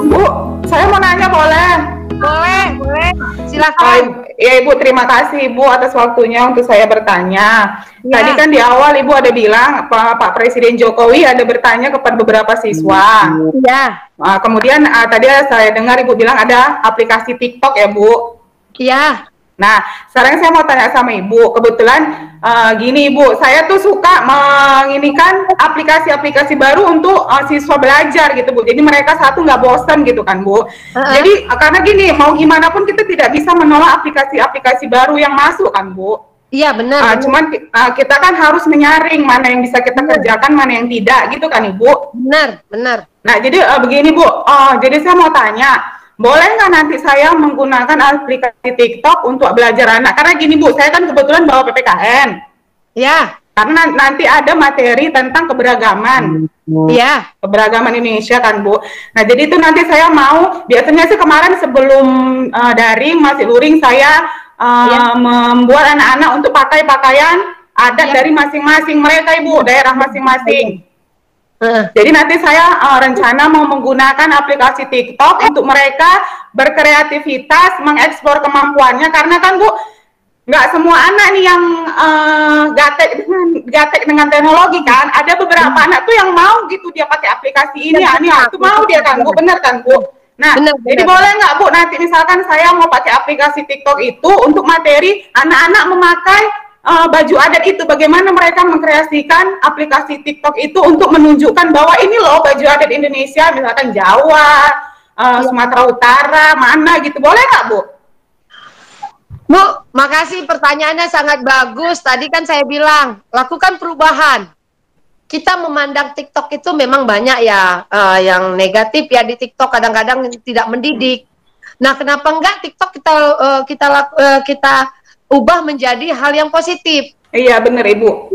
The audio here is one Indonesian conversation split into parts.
Bu, saya mau nanya boleh? Boleh. Silakan. Ya Ibu, terima kasih Ibu atas waktunya untuk saya bertanya. Ya. Tadi kan di awal Ibu ada bilang Pak Presiden Jokowi ada bertanya kepada beberapa siswa. Ya. Kemudian tadi saya dengar Ibu bilang ada aplikasi TikTok ya Bu? Ya. Nah, sekarang saya mau tanya sama Ibu. Kebetulan gini Ibu, saya tuh suka menginikan aplikasi-aplikasi baru untuk siswa belajar gitu Bu. Jadi mereka satu nggak bosan gitu kan Bu. Jadi karena gini, mau gimana pun kita tidak bisa menolak aplikasi-aplikasi baru yang masuk kan Bu. Iya benar. Cuman kita kan harus menyaring mana yang bisa kita kerjakan, mana yang tidak gitu kan Ibu. Benar. Nah, jadi begini Bu, jadi saya mau tanya, boleh nggak nanti saya menggunakan aplikasi TikTok untuk belajar anak? Karena gini Bu, saya kan kebetulan bawa PPKN. Ya. Karena nanti ada materi tentang keberagaman. Ya. Keberagaman Indonesia kan Bu. Nah, jadi itu nanti saya mau, biasanya sih kemarin sebelum daring masih luring saya membuat anak-anak untuk pakai pakaian adat dari masing-masing mereka Ibu, daerah masing-masing. Jadi nanti saya rencana mau menggunakan aplikasi TikTok untuk mereka berkreativitas, mengeksplor kemampuannya, karena kan Bu, nggak semua anak nih yang gatek dengan teknologi kan. Ada beberapa anak tuh yang mau gitu dia pakai aplikasi ini, itu mau dia kan Bu, bener kan Bu? Nah, jadi boleh nggak Bu nanti misalkan saya mau pakai aplikasi TikTok itu untuk materi anak-anak memakai baju adat itu, bagaimana mereka mengkreasikan aplikasi TikTok itu untuk menunjukkan bahwa ini loh baju adat Indonesia, misalkan Jawa, Sumatera Utara, mana gitu, boleh nggak Bu? Bu, makasih pertanyaannya sangat bagus. Tadi kan saya bilang, lakukan perubahan. Kita memandang TikTok itu memang banyak ya yang negatif ya di TikTok, kadang-kadang tidak mendidik. Nah, kenapa enggak TikTok kita ubah menjadi hal yang positif? Iya, bener Ibu.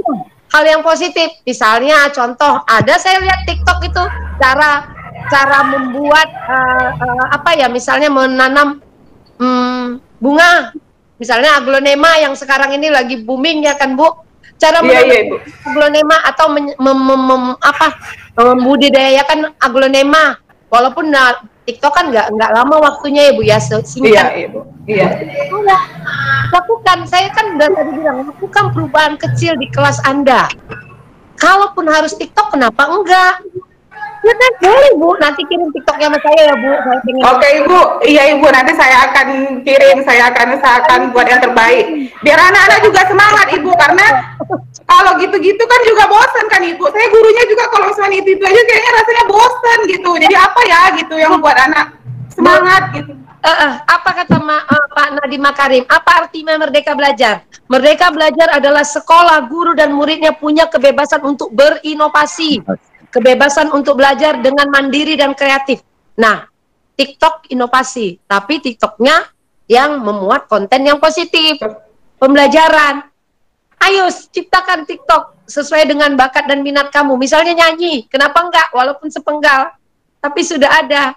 Hal yang positif, misalnya contoh, ada saya lihat TikTok itu cara membuat misalnya menanam bunga, misalnya aglonema yang sekarang ini lagi booming ya kan Bu. Cara menanam aglonema atau membudidayakan aglonema, walaupun TikTok kan nggak lama waktunya ya Bu ya, singkat. Iya Ibu. Iya. Lakukan, saya kan udah tadi bilang, lakukan perubahan kecil di kelas Anda. Kalaupun harus TikTok, kenapa enggak? Ya kan, boleh Bu, nanti kirim TikToknya sama saya ya Bu. Oke Ibu, iya Ibu, nanti saya akan kirim, saya akan buat yang terbaik. Biar anak-anak juga semangat Ibu, karena kalau gitu-gitu kan juga bosan kan Ibu. Saya gurunya juga kalau misalnya itu aja kayaknya rasanya bosan gitu. Jadi apa ya gitu yang membuat anak semangat gitu. Apa kata Pak Nadiem Makarim? Apa arti Merdeka Belajar? Merdeka Belajar adalah sekolah, guru dan muridnya punya kebebasan untuk berinovasi, kebebasan untuk belajar dengan mandiri dan kreatif. Nah, TikTok inovasi, tapi TikToknya yang memuat konten yang positif, pembelajaran. Ayo ciptakan TikTok sesuai dengan bakat dan minat kamu. Misalnya nyanyi, kenapa enggak? Walaupun sepenggal, tapi sudah ada.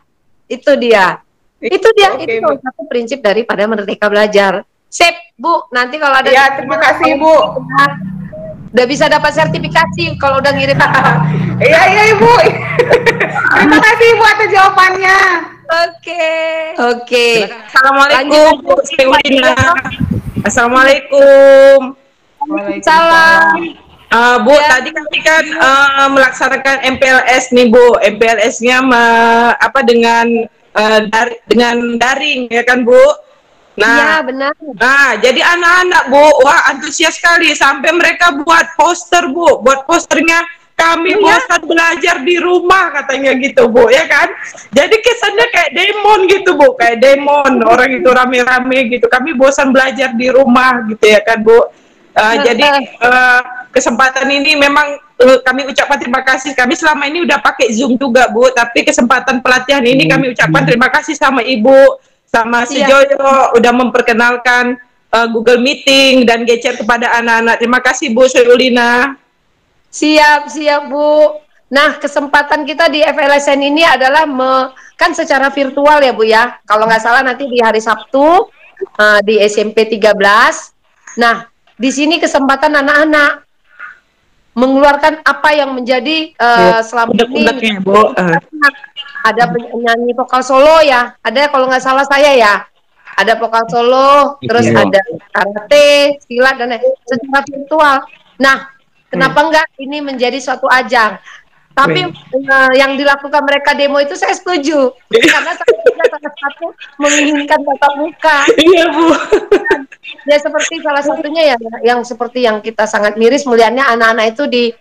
Itu dia. Itu salah satu prinsip daripada Merdeka Belajar. Sip, Bu. Nanti kalau ada... Ya, terima kasih, Bu. Udah bisa dapat sertifikasi kalau udah ngirim. Iya, Ibu. Terima kasih, Ibu, atas jawabannya. Oke. Assalamualaikum, Bu Sewina. Assalamualaikum. Salam. Bu, tadi kami kan melaksanakan MPLS nih, Bu. MPLS-nya dengan daring ya kan Bu. Nah, ya, benar. Nah, jadi anak-anak Bu, wah antusias sekali sampai mereka buat poster Bu, buat posternya kami bosan belajar di rumah katanya gitu Bu, ya kan? Jadi kesannya kayak demon gitu Bu, kayak demon orang itu rame-rame gitu. Kami bosan belajar di rumah gitu ya kan Bu. Jadi kesempatan ini memang kami ucapkan terima kasih. Kami selama ini udah pakai Zoom juga Bu, tapi kesempatan pelatihan ini kami ucapkan terima kasih sama Ibu, sama si Joyo udah memperkenalkan Google Meeting dan Gecer kepada anak-anak. Terima kasih Bu Syaulina. Siap Bu. Nah, kesempatan kita di FLSN ini adalah kan secara virtual ya Bu ya. Kalau nggak salah nanti di hari Sabtu di SMP 13. Nah, di sini kesempatan anak-anak mengeluarkan apa yang menjadi selama ini. Bu. Ada penyanyi vokal solo ya, ada kalau nggak salah saya ya, ada vokal solo, terus ada karate, silat dan secara virtual. Nah, kenapa enggak ini menjadi suatu ajang? Tapi yang dilakukan mereka demo itu saya setuju, karena salah satu menginginkan tatap muka. Iya Bu. Ya seperti salah satunya ya, yang seperti yang kita sangat miris melihatnya anak-anak itu di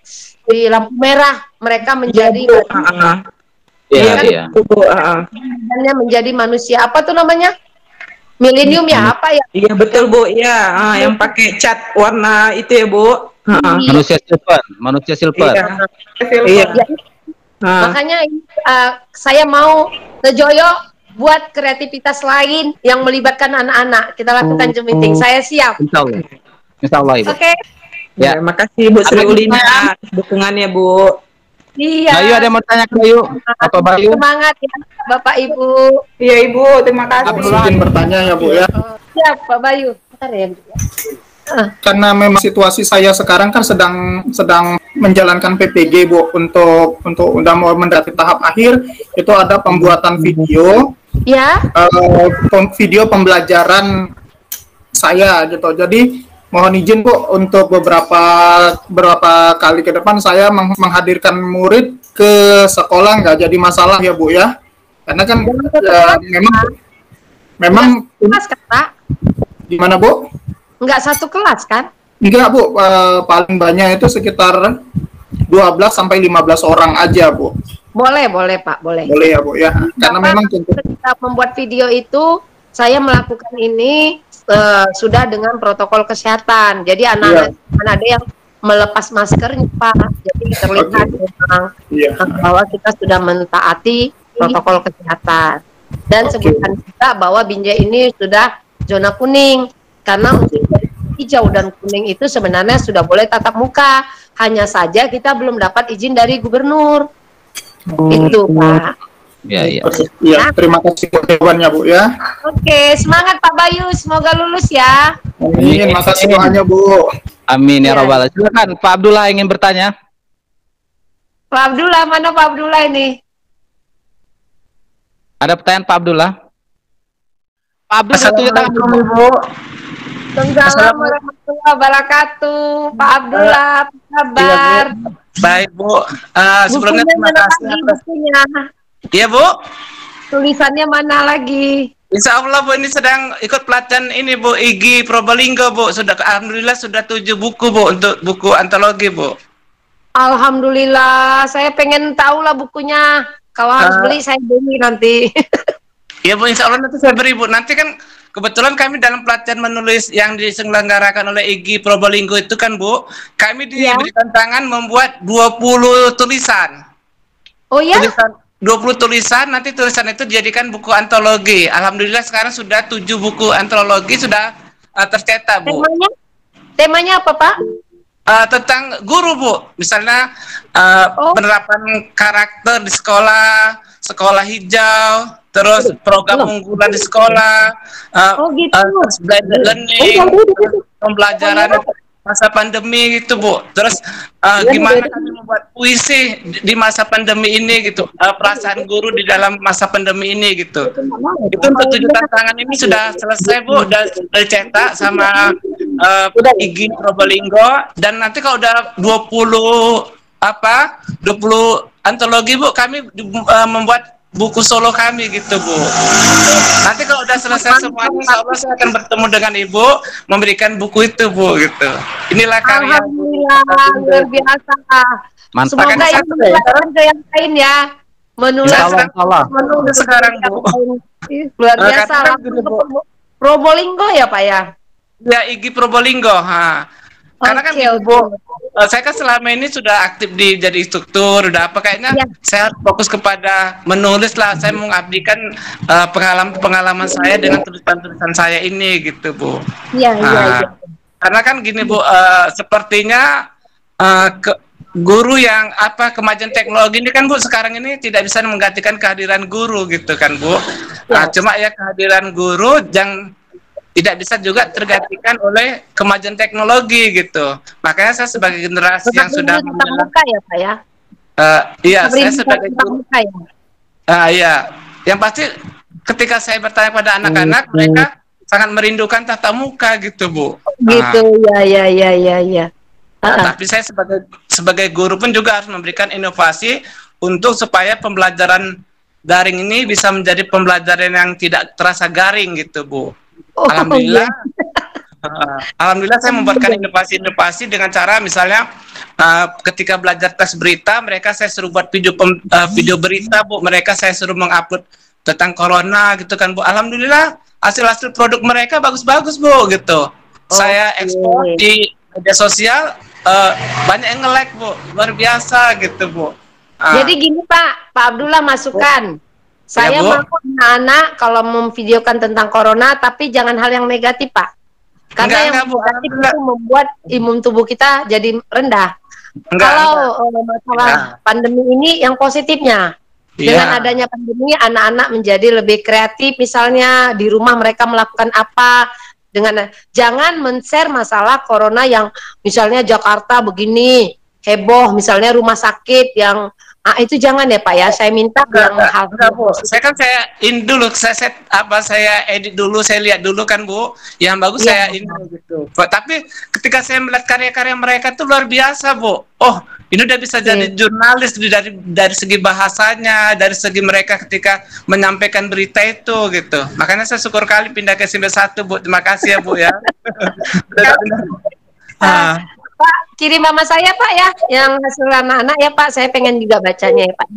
lampu merah, mereka menjadi Iya. menjadi manusia apa tuh namanya? Milenium ya apa ya? Iya betul Bu. Iya, yang pakai cat warna itu ya Bu. Manusia silver. Iya. Makanya saya mau Tejoyo buat kreativitas lain yang melibatkan anak-anak. Kita lakukan Zoom meeting. Saya siap. Insya Allah Ibu. Oke. Ya, makasih Bu Sri Ulina atas dukungannya Bu. Iya. Bayu ada yang mau tanya ke Bayu? Apa Bayu? Semangat ya Bapak Ibu. Iya Ibu, terima kasih. Aku izin bertanya ya Bu ya. Siap Pak Bayu. Bentar ya. Karena memang situasi saya sekarang kan sedang menjalankan PPG Bu, untuk udah mau mendaki tahap akhir, itu ada pembuatan video. Ya. Video pembelajaran saya gitu. Jadi mohon izin Bu, untuk beberapa kali ke depan saya menghadirkan murid ke sekolah nggak jadi masalah ya Bu ya. Karena kan memang kelas kan Pak? Gimana Bu? Enggak satu kelas kan? Enggak Bu, paling banyak itu sekitar 12 sampai 15 orang aja Bu. Boleh Pak, boleh. Boleh ya Bu ya. Karena memang kita membuat video itu saya melakukan ini sudah dengan protokol kesehatan. Jadi anak-anak ada yang melepas maskernya Pak. Jadi terlihat memang bahwa kita sudah mentaati protokol kesehatan. Dan sebutkan juga bahwa Binjai ini sudah zona kuning. Karena untuk hijau dan kuning itu sebenarnya sudah boleh tatap muka. Hanya saja kita belum dapat izin dari gubernur. Itu Pak. Ya, terima kasih jawabannya Bu ya. Oke, semangat Pak Bayu, semoga lulus ya. Amin, makasih doanya Bu. Amin ya Rabbal. Silakan Pak Abdullah ingin bertanya. Pak Abdullah, mana Pak Abdullah ini? Ada pertanyaan Pak Abdullah? Pak Abdullah satu tangan Bu. Assalamualaikum warahmatullahi wabarakatuh. Pak Abdullah, apa kabar? Baik Bu. Sebelumnya terima kasih bukunya. Iya Bu. Tulisannya mana lagi? Insya Allah Bu, ini sedang ikut pelatihan ini Bu, IGI Probolinggo Bu. Alhamdulillah sudah 7 buku Bu, untuk buku antologi Bu. Alhamdulillah, saya pengen tahu lah bukunya. Kalau harus beli saya beli nanti. Iya Bu, insya Allah nanti saya beri Bu. Nanti kan kebetulan kami dalam pelatihan menulis yang diselenggarakan oleh IGI Probolinggo itu kan Bu, kami diberi tantangan membuat 20 tulisan. Oh ya? 20 tulisan, nanti tulisan itu dijadikan buku antologi. Alhamdulillah sekarang sudah 7 buku antologi sudah tercetak Bu. Temanya apa Pak? Tentang guru Bu, misalnya penerapan karakter di sekolah, sekolah hijau, terus program unggulan di sekolah, blended learning, pembelajaran masa pandemi gitu Bu. Terus gimana kami membuat puisi di masa pandemi ini gitu, perasaan guru di dalam masa pandemi ini gitu. Itu untuk 7 tantangan ini sudah selesai Bu, dan dicetak sama IGI Probolinggo. Dan nanti kalau udah 20 antologi Bu, kami membuat buku solo kami gitu Bu. Nanti kalau udah selesai semuanya, insya Allah saya akan bertemu dengan Ibu, memberikan buku itu Bu gitu. Inilah karya. Alhamdulillah, luar biasa. Mantap. Semoga ini menularkan ke yang lain ya. Menularkan sekarang Bu. Luar biasa. Probolinggo ya Pak ya? Ya, IGI Probolinggo. Karena kan Bu, saya kan selama ini sudah aktif di jadi instruktur, udah apa kayaknya saya fokus kepada menulis lah. Saya mengabdikan pengalaman saya dengan tulisan-tulisan saya ini gitu Bu. Iya. Karena kan gini Bu, sepertinya guru yang kemajuan teknologi ini kan Bu sekarang ini tidak bisa menggantikan kehadiran guru gitu kan Bu. Cuma ya kehadiran guru yang tidak bisa juga tergantikan oleh kemajuan teknologi gitu. Makanya saya sebagai generasi yang sudah menjelang, ya Pak ya. Iya, saya sebagai guru. Iya, yang pasti ketika saya bertanya pada anak-anak, mereka sangat merindukan tatap muka gitu, Bu. Gitu, ya. Tapi saya sebagai guru pun juga harus memberikan inovasi untuk supaya pembelajaran daring ini bisa menjadi pembelajaran yang tidak terasa garing gitu, Bu. Alhamdulillah. Alhamdulillah saya membuatkan inovasi-inovasi dengan cara misalnya ketika belajar tes berita, mereka saya suruh buat video berita, Bu. Mereka saya suruh mengupload tentang corona gitu kan, Bu. Alhamdulillah hasil-hasil produk mereka bagus-bagus, Bu, gitu. Saya ekspor di media sosial, banyak yang nge-like, Bu. Luar biasa gitu, Bu. Jadi gini Pak Abdullah masukan. Saya mau anak-anak kalau memvideokan tentang corona, tapi jangan hal yang negatif, Pak. Karena yang negatif itu membuat imun tubuh kita jadi rendah. Kalau masalah pandemi ini yang positifnya, dengan adanya pandemi, anak-anak menjadi lebih kreatif. Misalnya di rumah mereka melakukan apa, dengan jangan men-share masalah corona yang misalnya Jakarta begini heboh, misalnya rumah sakit yang itu jangan ya Pak ya. Saya minta yang hal Bu. Saya dulu, saya edit dulu, saya lihat dulu kan Bu, yang bagus saya ini gitu. Tapi ketika saya melihat karya-karya mereka tuh luar biasa, Bu. Oh, ini udah bisa jadi jurnalis dari segi bahasanya, dari segi mereka ketika menyampaikan berita itu gitu. Makanya saya syukur kali pindah ke SMP 1, Bu. Terima kasih ya Bu ya. Pak, kirim mama saya Pak ya, yang hasil anak-anak ya Pak, saya pengen juga bacanya ya Pak.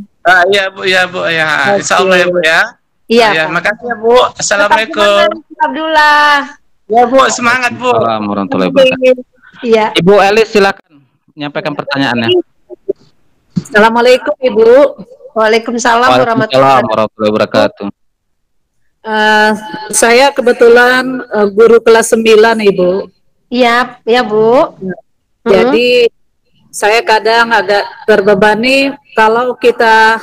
Iya Bu, ya Bu ya. Insya Allah ya Bu ya. Iya. Makasih ya Bu. Assalamualaikum. Abdullah. Ya Bu, semangat Bu. Assalamualaikum warahmatullahi wabarakatuh. Iya. Ibu Elis silakan menyampaikan pertanyaannya. Assalamualaikum Ibu. Waalaikumsalam warahmatullahi wabarakatuh. Saya kebetulan guru kelas 9 Ibu. Iya, ya Bu. Jadi saya kadang agak terbebani kalau kita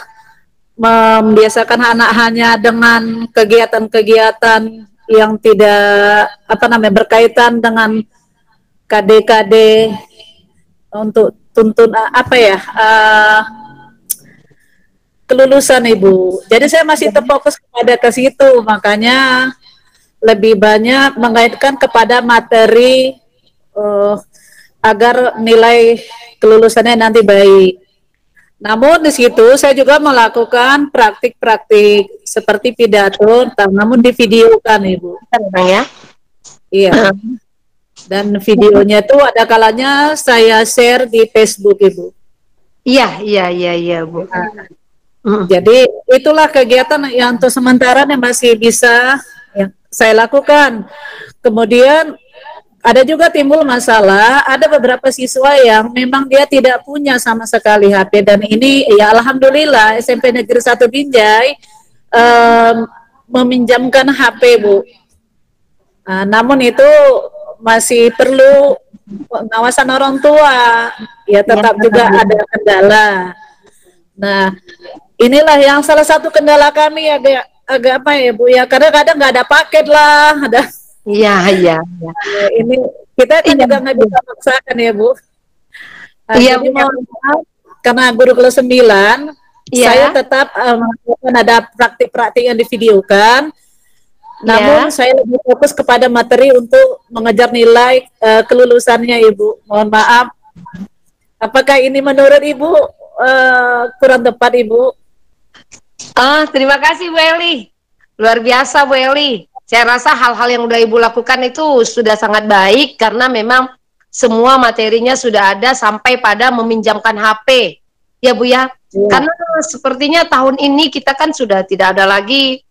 membiasakan anak hanya dengan kegiatan-kegiatan yang tidak berkaitan dengan KD-KD untuk tuntun kelulusan Ibu. Jadi saya masih terfokus kepada ke situ, makanya lebih banyak mengaitkan kepada materi agar nilai kelulusannya nanti baik. Namun di situ saya juga melakukan praktik-praktik seperti pidato, namun divideokan Ibu. Ya. Iya. Dan videonya itu ada kalanya saya share di Facebook Ibu. Iya Bu. Jadi itulah kegiatan yang untuk sementara yang masih bisa yang saya lakukan. Kemudian ada juga timbul masalah, ada beberapa siswa yang memang dia tidak punya sama sekali HP, dan ini ya alhamdulillah SMP Negeri 1 Binjai meminjamkan HP Bu. Namun itu masih perlu pengawasan orang tua, ya tetap juga ada kendala. Nah, inilah yang salah satu kendala kami agak apa ya Bu ya, kadang-kadang nggak ada paket lah, ada. Iya. Ini kita kan juga nggak bisa maksakan ya Bu. Iya Bu. Karena guru kelas 9, saya tetap ada praktik-praktik yang divideokan. Namun saya lebih fokus kepada materi untuk mengejar nilai kelulusannya Ibu. Mohon maaf. Apakah ini menurut Ibu kurang tepat Ibu? Terima kasih Bu Eli. Luar biasa Bu Eli. Saya rasa hal-hal yang udah Ibu lakukan itu sudah sangat baik karena memang semua materinya sudah ada sampai pada meminjamkan HP. Ya Bu ya. Karena sepertinya tahun ini kita kan sudah tidak ada lagi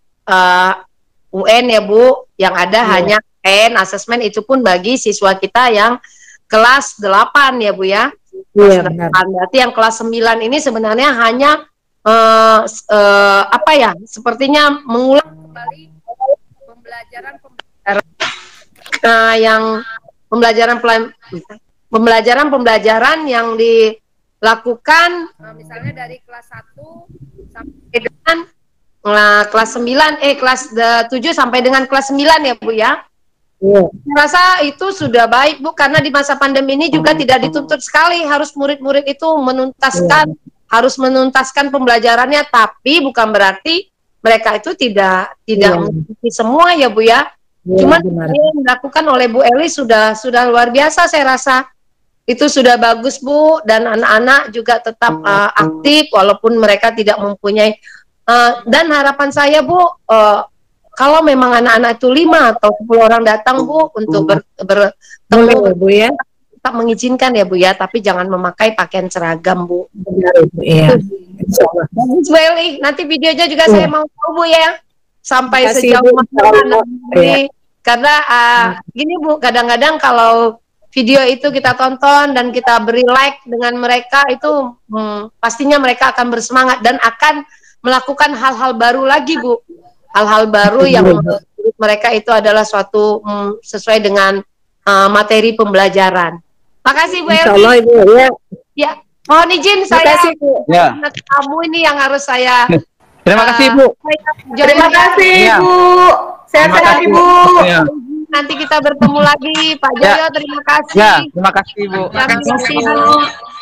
UN ya Bu, yang ada hanya UN, asesmen itu pun bagi siswa kita yang kelas 8 ya Bu ya. Berarti yang kelas 9 ini sebenarnya hanya sepertinya mengulang kembali pembelajaran yang dilakukan misalnya dari kelas 1 sampai dengan kelas 7 sampai dengan kelas 9 ya Bu ya. Saya rasa itu sudah baik Bu, karena di masa pandemi ini juga tidak dituntut sekali harus murid-murid itu harus menuntaskan pembelajarannya, tapi bukan berarti mereka itu tidak mengikuti semua ya Bu ya. Cuman yang dilakukan oleh Bu Eli sudah luar biasa, saya rasa itu sudah bagus Bu, dan anak-anak juga tetap aktif walaupun mereka tidak mempunyai dan harapan saya Bu, kalau memang anak-anak itu 5 atau 10 orang datang Bu untuk bertemu Bu ya, tetap mengizinkan ya Bu ya, tapi jangan memakai pakaian seragam Bu. Iya. Bu Eli, nanti videonya juga saya mau tahu Bu ya, sampai sejauh mana ini, karena gini Bu, kadang-kadang kalau video itu kita tonton dan kita beri like dengan mereka itu pastinya mereka akan bersemangat dan akan melakukan hal-hal baru lagi Bu, hal-hal baru yang menurut mereka itu adalah suatu sesuai dengan materi pembelajaran. Makasih Bu Eli. Ya, mohon izin saya kamu ini yang harus saya terima kasih Bu. Terima kasih Bu. Sehat-sehat Ibu. Nanti kita bertemu lagi Pak Joyo, terima kasih. Ya, terima kasih Bu. Terima kasih Bu.